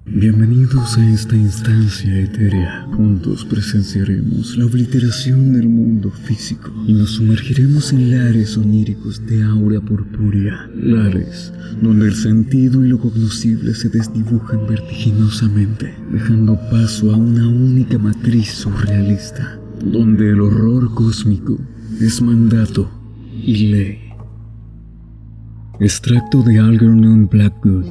Bienvenidos a esta instancia etérea. Juntos presenciaremos la obliteración del mundo físico y nos sumergiremos en lares oníricos de aura purpúrea. Lares donde el sentido y lo cognoscible se desdibujan vertiginosamente, dejando paso a una única matriz surrealista, donde el horror cósmico es mandato y ley. Extracto de Algernon Blackwood.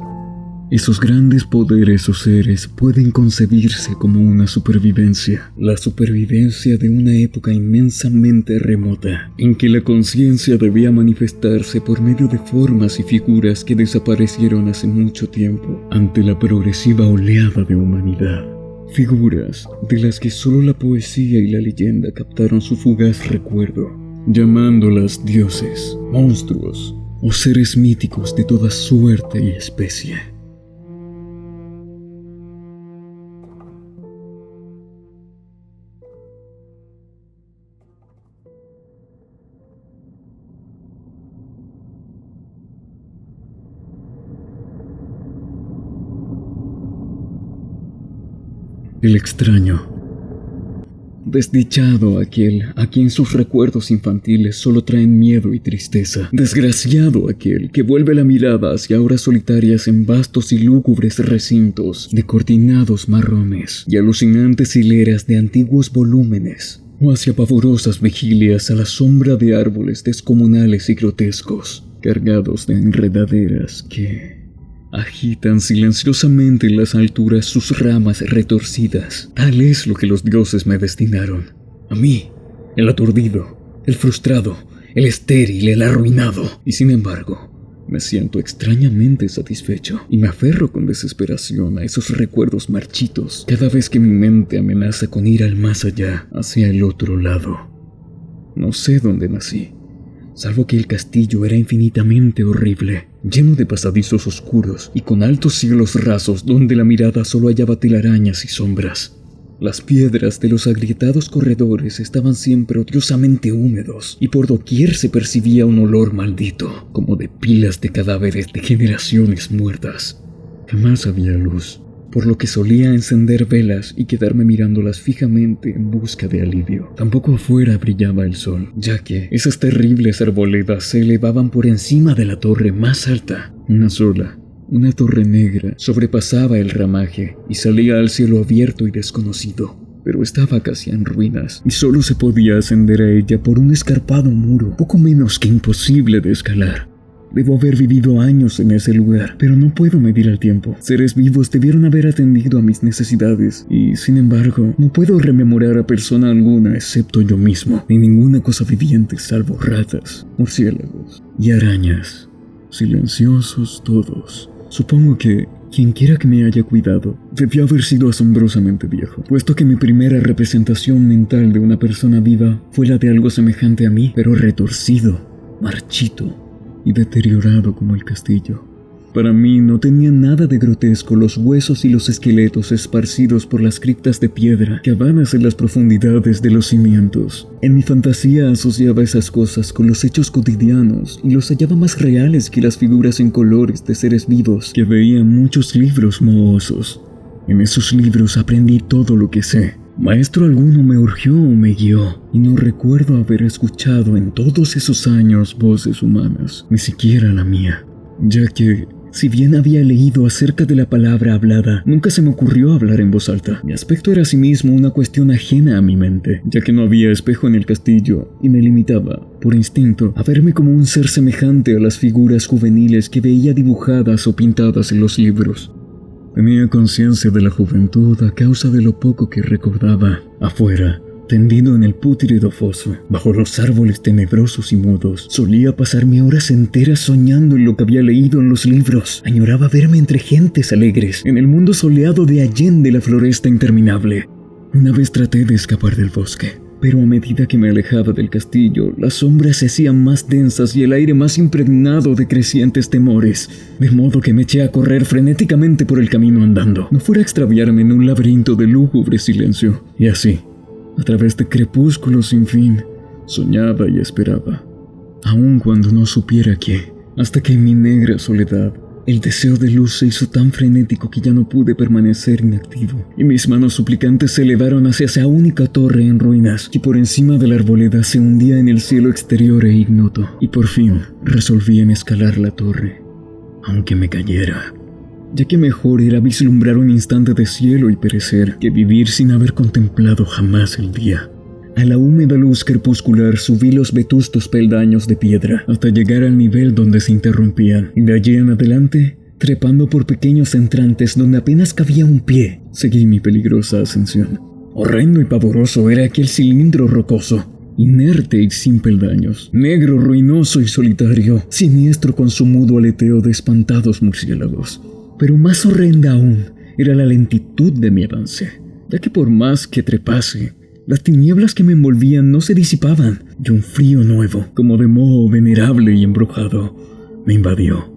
Esos grandes poderes o seres pueden concebirse como una supervivencia, la supervivencia de una época inmensamente remota, en que la conciencia debía manifestarse por medio de formas y figuras que desaparecieron hace mucho tiempo ante la progresiva oleada de humanidad. Figuras de las que solo la poesía y la leyenda captaron su fugaz recuerdo, llamándolas dioses, monstruos o seres míticos de toda suerte y especie. El extraño. Desdichado aquel a quien sus recuerdos infantiles solo traen miedo y tristeza. Desgraciado aquel que vuelve la mirada hacia horas solitarias en vastos y lúgubres recintos de cortinados marrones y alucinantes hileras de antiguos volúmenes, o hacia pavorosas vigilias a la sombra de árboles descomunales y grotescos, cargados de enredaderas que agitan silenciosamente en las alturas sus ramas retorcidas. Tal es lo que los dioses me destinaron. A mí, el aturdido, el frustrado, el estéril, el arruinado. Y sin embargo, me siento extrañamente satisfecho y me aferro con desesperación a esos recuerdos marchitos cada vez que mi mente amenaza con ir al más allá, hacia el otro lado. No sé dónde nací, salvo que el castillo era infinitamente horrible, lleno de pasadizos oscuros y con altos cielos rasos donde la mirada solo hallaba telarañas y sombras. Las piedras de los agrietados corredores estaban siempre odiosamente húmedos y por doquier se percibía un olor maldito, como de pilas de cadáveres de generaciones muertas. Jamás había luz, por lo que solía encender velas y quedarme mirándolas fijamente en busca de alivio. Tampoco afuera brillaba el sol, ya que esas terribles arboledas se elevaban por encima de la torre más alta. Una sola, una torre negra, sobrepasaba el ramaje y salía al cielo abierto y desconocido, pero estaba casi en ruinas y solo se podía ascender a ella por un escarpado muro, poco menos que imposible de escalar. Debo haber vivido años en ese lugar, pero no puedo medir el tiempo. Seres vivos debieron haber atendido a mis necesidades y, sin embargo, no puedo rememorar a persona alguna excepto yo mismo, ni ninguna cosa viviente salvo ratas, murciélagos y arañas. Silenciosos todos. Supongo que quienquiera que me haya cuidado debió haber sido asombrosamente viejo, puesto que mi primera representación mental de una persona viva fue la de algo semejante a mí, pero retorcido, marchito y deteriorado como el castillo. Para mí no tenía nada de grotesco los huesos y los esqueletos esparcidos por las criptas de piedra cavadas en las profundidades de los cimientos. En mi fantasía asociaba esas cosas con los hechos cotidianos y los hallaba más reales que las figuras en colores de seres vivos que veía en muchos libros mohosos. En esos libros aprendí todo lo que sé. Maestro alguno me urgió o me guió, y no recuerdo haber escuchado en todos esos años voces humanas, ni siquiera la mía, ya que, si bien había leído acerca de la palabra hablada, nunca se me ocurrió hablar en voz alta. Mi aspecto era asimismo una cuestión ajena a mi mente, ya que no había espejo en el castillo, y me limitaba, por instinto, a verme como un ser semejante a las figuras juveniles que veía dibujadas o pintadas en los libros. Tenía conciencia de la juventud a causa de lo poco que recordaba. Afuera, tendido en el pútrido foso, bajo los árboles tenebrosos y mudos, solía pasarme horas enteras soñando en lo que había leído en los libros. Añoraba verme entre gentes alegres, en el mundo soleado de allende la floresta interminable. Una vez traté de escapar del bosque, pero a medida que me alejaba del castillo, las sombras se hacían más densas y el aire más impregnado de crecientes temores, de modo que me eché a correr frenéticamente por el camino andando, no fuera a extraviarme en un laberinto de lúgubre silencio. Y así, a través de crepúsculos sin fin, soñaba y esperaba, aun cuando no supiera qué, hasta que en mi negra soledad El deseo de luz se hizo tan frenético que ya no pude permanecer inactivo, y mis manos suplicantes se elevaron hacia esa única torre en ruinas que por encima de la arboleda se hundía en el cielo exterior e ignoto, y por fin resolví en escalar la torre, aunque me cayera, ya que mejor era vislumbrar un instante de cielo y perecer que vivir sin haber contemplado jamás el día. A la húmeda luz crepuscular subí los vetustos peldaños de piedra hasta llegar al nivel donde se interrumpían, y de allí en adelante, trepando por pequeños entrantes donde apenas cabía un pie, seguí mi peligrosa ascensión. Horrendo y pavoroso era aquel cilindro rocoso, inerte y sin peldaños, negro, ruinoso y solitario, siniestro con su mudo aleteo de espantados murciélagos. Pero más horrenda aún era la lentitud de mi avance, ya que por más que trepase, las tinieblas que me envolvían no se disipaban, y un frío nuevo, como de moho venerable y embrujado, me invadió.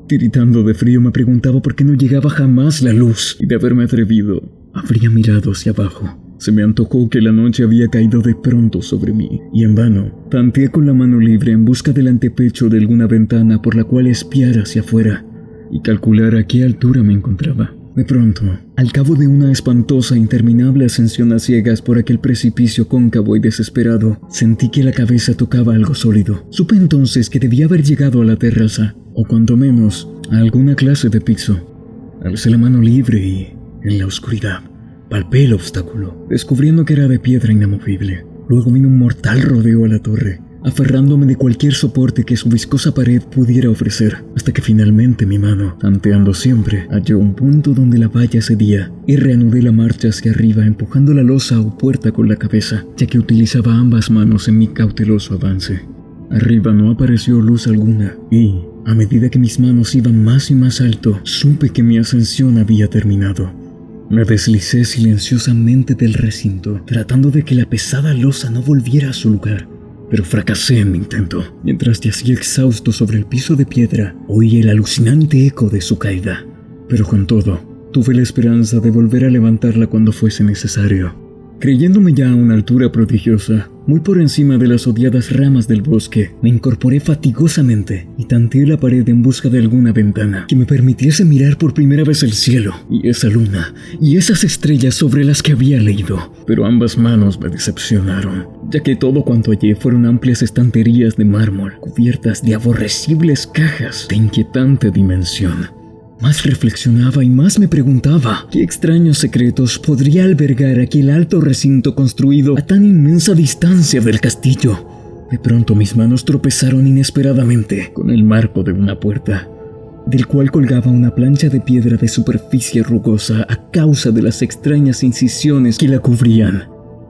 Tiritando de frío me preguntaba por qué no llegaba jamás la luz, y de haberme atrevido, habría mirado hacia abajo. Se me antojó que la noche había caído de pronto sobre mí, y en vano tanteé con la mano libre en busca del antepecho de alguna ventana por la cual espiar hacia afuera y calcular a qué altura me encontraba. De pronto, al cabo de una espantosa e interminable ascensión a ciegas por aquel precipicio cóncavo y desesperado, sentí que la cabeza tocaba algo sólido. Supe entonces que debía haber llegado a la terraza, o cuanto menos, a alguna clase de piso. Alcé la mano libre y, en la oscuridad, palpé el obstáculo, descubriendo que era de piedra inamovible. Luego vino un mortal rodeo a la torre, aferrándome de cualquier soporte que su viscosa pared pudiera ofrecer, hasta que finalmente mi mano, tanteando siempre, halló un punto donde la valla cedía, y reanudé la marcha hacia arriba empujando la losa o puerta con la cabeza, ya que utilizaba ambas manos en mi cauteloso avance. Arriba no apareció luz alguna, y, a medida que mis manos iban más y más alto, supe que mi ascensión había terminado. Me deslicé silenciosamente del recinto, tratando de que la pesada losa no volviera a su lugar. Pero fracasé en mi intento. Mientras yacía exhausto sobre el piso de piedra, oí el alucinante eco de su caída. Pero con todo, tuve la esperanza de volver a levantarla cuando fuese necesario. Creyéndome ya a una altura prodigiosa, muy por encima de las odiadas ramas del bosque, me incorporé fatigosamente y tanteé la pared en busca de alguna ventana que me permitiese mirar por primera vez el cielo y esa luna y esas estrellas sobre las que había leído. Pero ambas manos me decepcionaron, ya que todo cuanto hallé fueron amplias estanterías de mármol cubiertas de aborrecibles cajas de inquietante dimensión. Más reflexionaba y más me preguntaba qué extraños secretos podría albergar aquel alto recinto construido a tan inmensa distancia del castillo. De pronto mis manos tropezaron inesperadamente con el marco de una puerta, del cual colgaba una plancha de piedra de superficie rugosa a causa de las extrañas incisiones que la cubrían.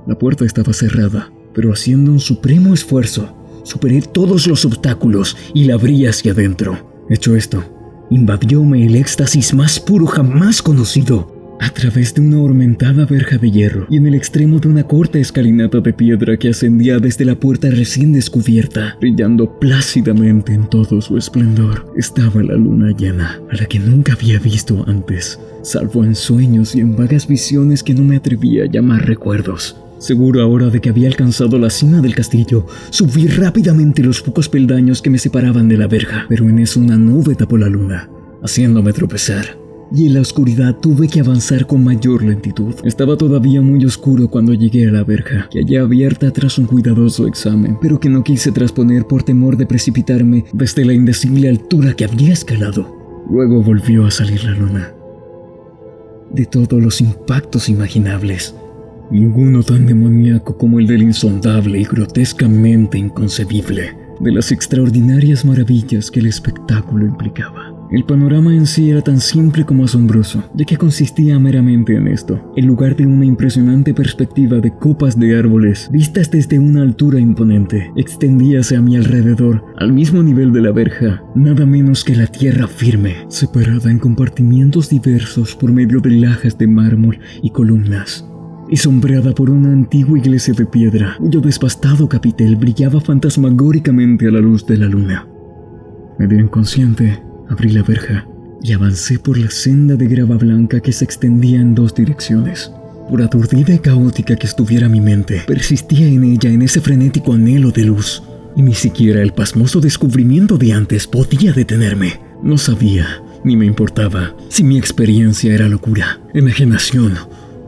La puerta estaba cerrada, pero haciendo un supremo esfuerzo, superé todos los obstáculos y la abrí hacia adentro. Hecho esto, invadióme el éxtasis más puro jamás conocido. A través de una ornamentada verja de hierro y en el extremo de una corta escalinata de piedra que ascendía desde la puerta recién descubierta, brillando plácidamente en todo su esplendor, estaba la luna llena, a la que nunca había visto antes, salvo en sueños y en vagas visiones que no me atrevía a llamar recuerdos. Seguro ahora de que había alcanzado la cima del castillo, subí rápidamente los pocos peldaños que me separaban de la verja, pero en eso una nube tapó la luna, haciéndome tropezar. Y en la oscuridad tuve que avanzar con mayor lentitud. Estaba todavía muy oscuro cuando llegué a la verja, que hallé abierta tras un cuidadoso examen, pero que no quise trasponer por temor de precipitarme desde la indecible altura que había escalado. Luego volvió a salir la luna. De todos los impactos imaginables, ninguno tan demoníaco como el del insondable y grotescamente inconcebible, de las extraordinarias maravillas que el espectáculo implicaba. El panorama en sí era tan simple como asombroso, ya que consistía meramente en esto. En lugar de una impresionante perspectiva de copas de árboles vistas desde una altura imponente, extendíase a mi alrededor, al mismo nivel de la verja, nada menos que la tierra firme, separada en compartimientos diversos por medio de lajas de mármol y columnas, y sombreada por una antigua iglesia de piedra, cuyo despastado capitel brillaba fantasmagóricamente a la luz de la luna. Medio inconsciente, abrí la verja y avancé por la senda de grava blanca que se extendía en dos direcciones. Por aturdida y caótica que estuviera mi mente, persistía en ella en ese frenético anhelo de luz, y ni siquiera el pasmoso descubrimiento de antes podía detenerme. No sabía, ni me importaba si mi experiencia era locura, enajenación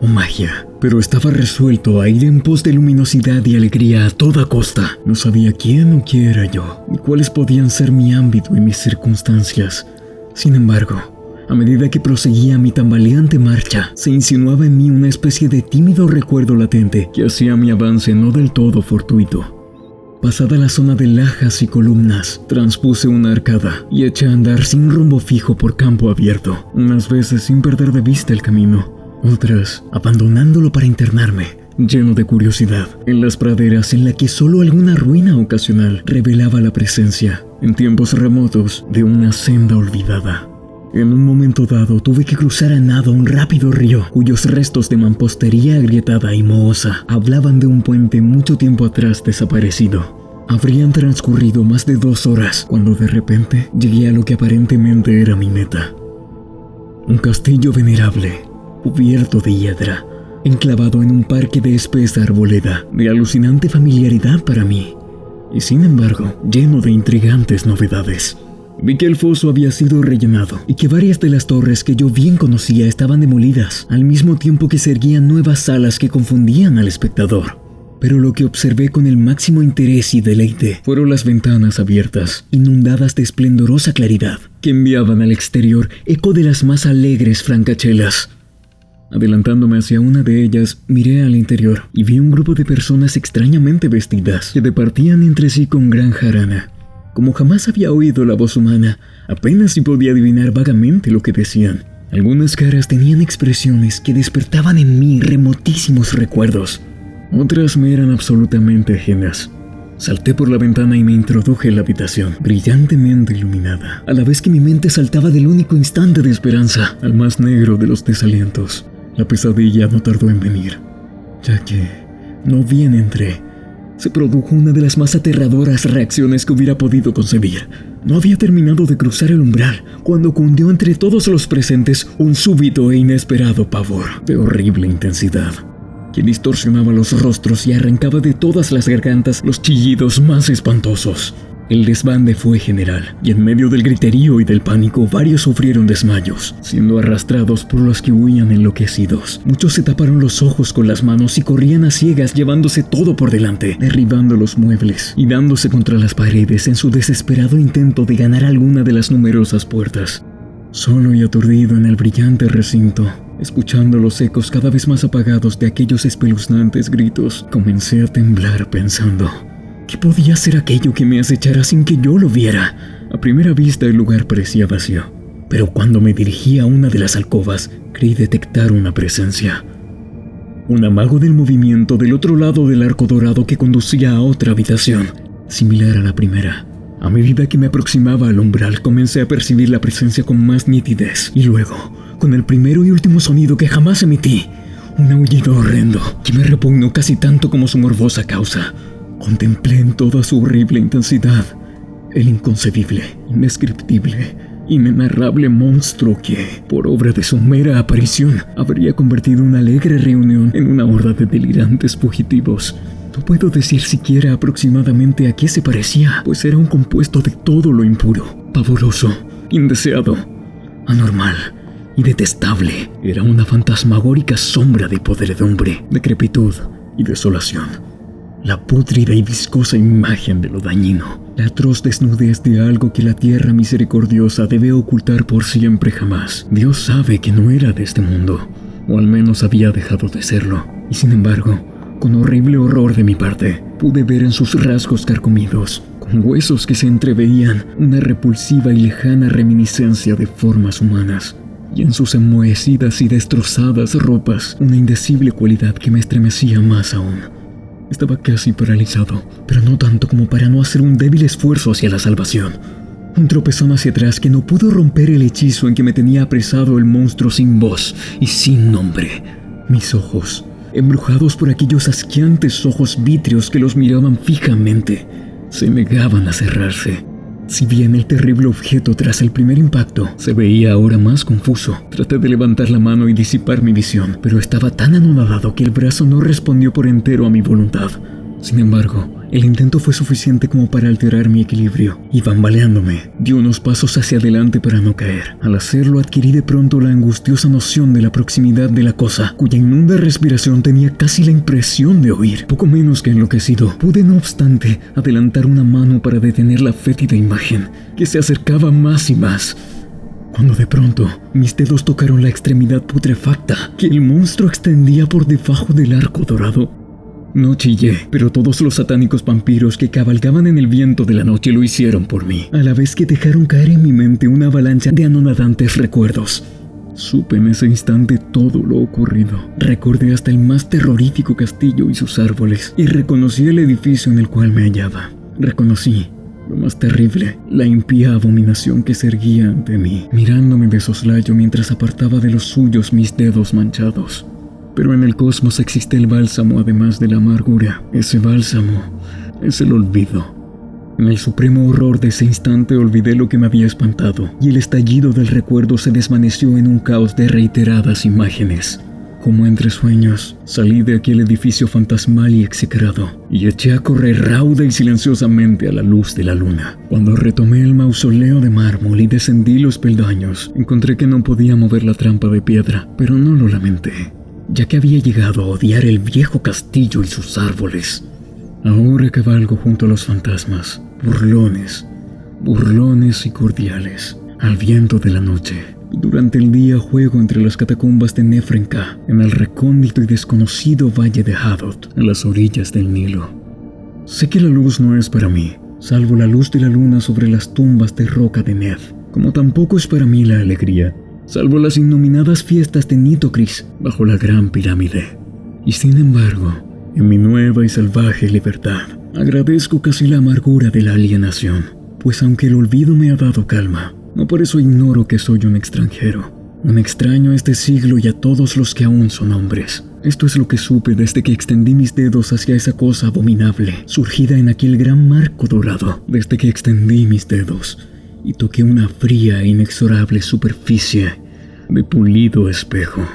o magia. Pero estaba resuelto a ir en pos de luminosidad y alegría a toda costa. No sabía quién o qué era yo, ni cuáles podían ser mi ámbito y mis circunstancias. Sin embargo, a medida que proseguía mi tambaleante marcha, se insinuaba en mí una especie de tímido recuerdo latente que hacía mi avance no del todo fortuito. Pasada la zona de lajas y columnas, transpuse una arcada y eché a andar sin rumbo fijo por campo abierto, unas veces sin perder de vista el camino, otras abandonándolo para internarme, lleno de curiosidad, en las praderas en la que solo alguna ruina ocasional revelaba la presencia, en tiempos remotos, de una senda olvidada. En un momento dado tuve que cruzar a nado un rápido río cuyos restos de mampostería agrietada y mohosa hablaban de un puente mucho tiempo atrás desaparecido. Habrían transcurrido más de 2 horas cuando de repente llegué a lo que aparentemente era mi meta. Un castillo venerable, cubierto de hiedra, enclavado en un parque de espesa arboleda, de alucinante familiaridad para mí, y sin embargo lleno de intrigantes novedades. Vi que el foso había sido rellenado y que varias de las torres que yo bien conocía estaban demolidas, al mismo tiempo que se erguían nuevas salas que confundían al espectador. Pero lo que observé con el máximo interés y deleite fueron las ventanas abiertas, inundadas de esplendorosa claridad, que enviaban al exterior eco de las más alegres francachelas. Adelantándome hacia una de ellas, miré al interior y vi un grupo de personas extrañamente vestidas que departían entre sí con gran jarana. Como jamás había oído la voz humana, apenas si podía adivinar vagamente lo que decían. Algunas caras tenían expresiones que despertaban en mí remotísimos recuerdos. Otras me eran absolutamente ajenas. Salté por la ventana y me introduje en la habitación, brillantemente iluminada, a la vez que mi mente saltaba del único instante de esperanza al más negro de los desalientos. La pesadilla no tardó en venir, ya que, no bien entré, se produjo una de las más aterradoras reacciones que hubiera podido concebir. No había terminado de cruzar el umbral cuando cundió entre todos los presentes un súbito e inesperado pavor de horrible intensidad, que distorsionaba los rostros y arrancaba de todas las gargantas los chillidos más espantosos. El desbande fue general, y en medio del griterío y del pánico varios sufrieron desmayos, siendo arrastrados por los que huían enloquecidos. Muchos se taparon los ojos con las manos y corrían a ciegas llevándose todo por delante, derribando los muebles y dándose contra las paredes en su desesperado intento de ganar alguna de las numerosas puertas. Solo y aturdido en el brillante recinto, escuchando los ecos cada vez más apagados de aquellos espeluznantes gritos, comencé a temblar pensando: ¿qué podía ser aquello que me acechara sin que yo lo viera? A primera vista el lugar parecía vacío, pero cuando me dirigí a una de las alcobas, creí detectar una presencia. Un amago del movimiento del otro lado del arco dorado que conducía a otra habitación, similar a la primera. A medida que me aproximaba al umbral, comencé a percibir la presencia con más nitidez, y luego, con el primero y último sonido que jamás emití, un aullido horrendo que me repugnó casi tanto como su morbosa causa. Contemplé en toda su horrible intensidad el inconcebible, indescriptible, inenarrable monstruo que, por obra de su mera aparición, habría convertido una alegre reunión en una horda de delirantes fugitivos. No puedo decir siquiera aproximadamente a qué se parecía, pues era un compuesto de todo lo impuro, pavoroso, indeseado, anormal y detestable. Era una fantasmagórica sombra de podredumbre, decrepitud y desolación. La pútrida y viscosa imagen de lo dañino, la atroz desnudez de algo que la tierra misericordiosa debe ocultar por siempre jamás. Dios sabe que no era de este mundo, o al menos había dejado de serlo, y sin embargo, con horrible horror de mi parte, pude ver en sus rasgos carcomidos, con huesos que se entreveían, una repulsiva y lejana reminiscencia de formas humanas, y en sus enmohecidas y destrozadas ropas, una indecible cualidad que me estremecía más aún. Estaba casi paralizado, pero no tanto como para no hacer un débil esfuerzo hacia la salvación. Un tropezón hacia atrás que no pudo romper el hechizo en que me tenía apresado el monstruo sin voz y sin nombre. Mis ojos, embrujados por aquellos asqueantes ojos vítreos que los miraban fijamente, se negaban a cerrarse. Si bien el terrible objeto tras el primer impacto se veía ahora más confuso, traté de levantar la mano y disipar mi visión, pero estaba tan anonadado que el brazo no respondió por entero a mi voluntad. Sin embargo, el intento fue suficiente como para alterar mi equilibrio, y bambaleándome, di unos pasos hacia adelante para no caer. Al hacerlo, adquirí de pronto la angustiosa noción de la proximidad de la cosa, cuya inmunda respiración tenía casi la impresión de oír. Poco menos que enloquecido, pude no obstante adelantar una mano para detener la fétida imagen, que se acercaba más y más. Cuando de pronto, mis dedos tocaron la extremidad putrefacta que el monstruo extendía por debajo del arco dorado. No chillé, pero todos los satánicos vampiros que cabalgaban en el viento de la noche lo hicieron por mí, a la vez que dejaron caer en mi mente una avalancha de anonadantes recuerdos. Supe en ese instante todo lo ocurrido. Recordé hasta el más terrorífico castillo y sus árboles, y reconocí el edificio en el cual me hallaba. Reconocí, lo más terrible, la impía abominación que se erguía ante mí, mirándome de soslayo mientras apartaba de los suyos mis dedos manchados. Pero en el cosmos existe el bálsamo además de la amargura. Ese bálsamo es el olvido. En el supremo horror de ese instante olvidé lo que me había espantado, y el estallido del recuerdo se desvaneció en un caos de reiteradas imágenes. Como entre sueños, salí de aquel edificio fantasmal y execrado, y eché a correr rauda y silenciosamente a la luz de la luna. Cuando retomé el mausoleo de mármol y descendí los peldaños, encontré que no podía mover la trampa de piedra, pero no lo lamenté, ya que había llegado a odiar el viejo castillo y sus árboles. Ahora cabalgo junto a los fantasmas, burlones y cordiales, al viento de la noche. Durante el día juego entre las catacumbas de Nefrenka, en el recóndito y desconocido valle de Hadot, a las orillas del Nilo. Sé que la luz no es para mí, salvo la luz de la luna sobre las tumbas de roca de Ned, como tampoco es para mí la alegría, salvo las innominadas fiestas de Nitocris bajo la gran pirámide. Y sin embargo, en mi nueva y salvaje libertad, agradezco casi la amargura de la alienación, pues aunque el olvido me ha dado calma, no por eso ignoro que soy un extranjero, un extraño a este siglo y a todos los que aún son hombres. Esto es lo que supe desde que extendí mis dedos hacia esa cosa abominable, surgida en aquel gran marco dorado, desde que extendí mis dedos y toqué una fría e inexorable superficie de pulido espejo.